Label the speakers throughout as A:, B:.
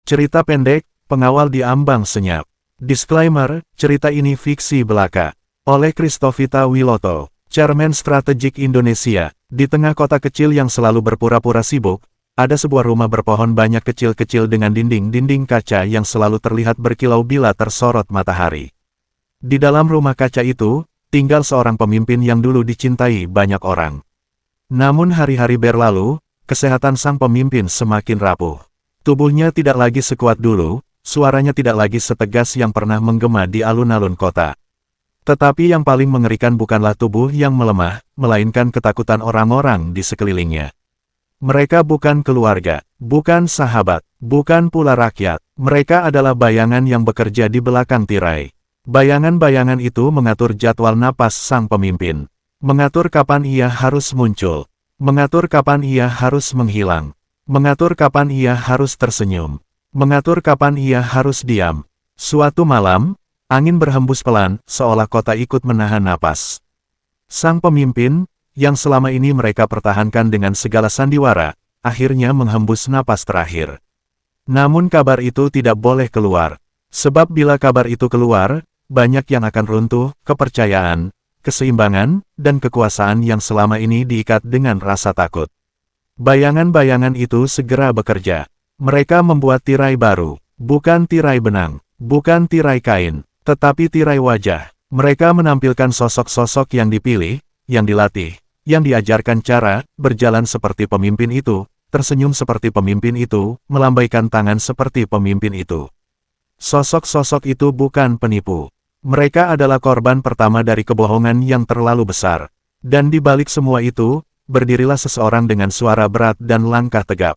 A: Cerita pendek, Pengawal di Ambang Senyap. Disclaimer, cerita ini fiksi belaka. Oleh Christovita Wiloto, Chairman Strategik Indonesia. Di tengah kota kecil yang selalu berpura-pura sibuk, ada sebuah rumah berpohon banyak kecil-kecil dengan dinding-dinding kaca yang selalu terlihat berkilau bila tersorot matahari. Di dalam rumah kaca itu, tinggal seorang pemimpin yang dulu dicintai banyak orang. Namun hari-hari berlalu, kesehatan sang pemimpin semakin rapuh. Tubuhnya tidak lagi sekuat dulu, suaranya tidak lagi setegas yang pernah menggema di alun-alun kota. Tetapi yang paling mengerikan bukanlah tubuh yang melemah, melainkan ketakutan orang-orang di sekelilingnya. Mereka bukan keluarga, bukan sahabat, bukan pula rakyat. Mereka adalah bayangan yang bekerja di belakang tirai. Bayangan-bayangan itu mengatur jadwal napas sang pemimpin. Mengatur kapan ia harus muncul. Mengatur kapan ia harus menghilang. Mengatur kapan ia harus tersenyum. Mengatur kapan ia harus diam. Suatu malam, angin berhembus pelan, seolah kota ikut menahan napas. Sang pemimpin, yang selama ini mereka pertahankan dengan segala sandiwara, akhirnya menghembus napas terakhir. Namun kabar itu tidak boleh keluar. Sebab bila kabar itu keluar, banyak yang akan runtuh, kepercayaan, keseimbangan, dan kekuasaan yang selama ini diikat dengan rasa takut. Bayangan-bayangan itu segera bekerja. Mereka membuat tirai baru, bukan tirai benang, bukan tirai kain, tetapi tirai wajah. Mereka menampilkan sosok-sosok yang dipilih, yang dilatih, yang diajarkan cara berjalan seperti pemimpin itu, tersenyum seperti pemimpin itu, melambaikan tangan seperti pemimpin itu. Sosok-sosok itu bukan penipu. Mereka adalah korban pertama dari kebohongan yang terlalu besar. Dan di balik semua itu, berdirilah seseorang dengan suara berat dan langkah tegap.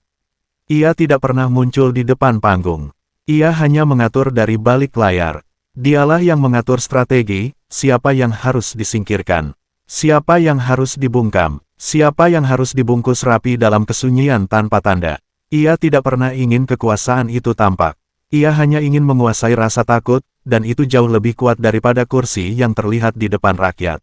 A: Ia tidak pernah muncul di depan panggung. Ia hanya mengatur dari balik layar. Dialah yang mengatur strategi, siapa yang harus disingkirkan, siapa yang harus dibungkam, siapa yang harus dibungkus rapi dalam kesunyian tanpa tanda. Ia tidak pernah ingin kekuasaan itu tampak. Ia hanya ingin menguasai rasa takut, dan itu jauh lebih kuat daripada kursi yang terlihat di depan rakyat.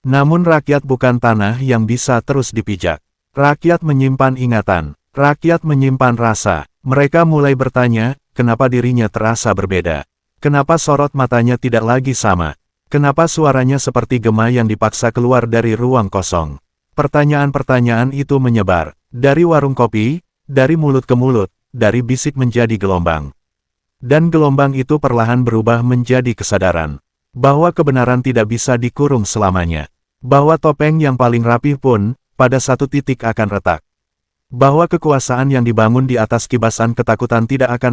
A: Namun rakyat bukan tanah yang bisa terus dipijak. Rakyat menyimpan ingatan, rakyat menyimpan rasa. Mereka mulai bertanya, kenapa dirinya terasa berbeda? Kenapa sorot matanya tidak lagi sama? Kenapa suaranya seperti gema yang dipaksa keluar dari ruang kosong? Pertanyaan-pertanyaan itu menyebar, dari warung kopi, dari mulut ke mulut, dari bisik menjadi gelombang. Dan gelombang itu perlahan berubah menjadi kesadaran, bahwa kebenaran tidak bisa dikurung selamanya. Bahwa topeng yang paling rapih pun, pada satu titik akan retak. Bahwa kekuasaan yang dibangun di atas kibasan ketakutan tidak akan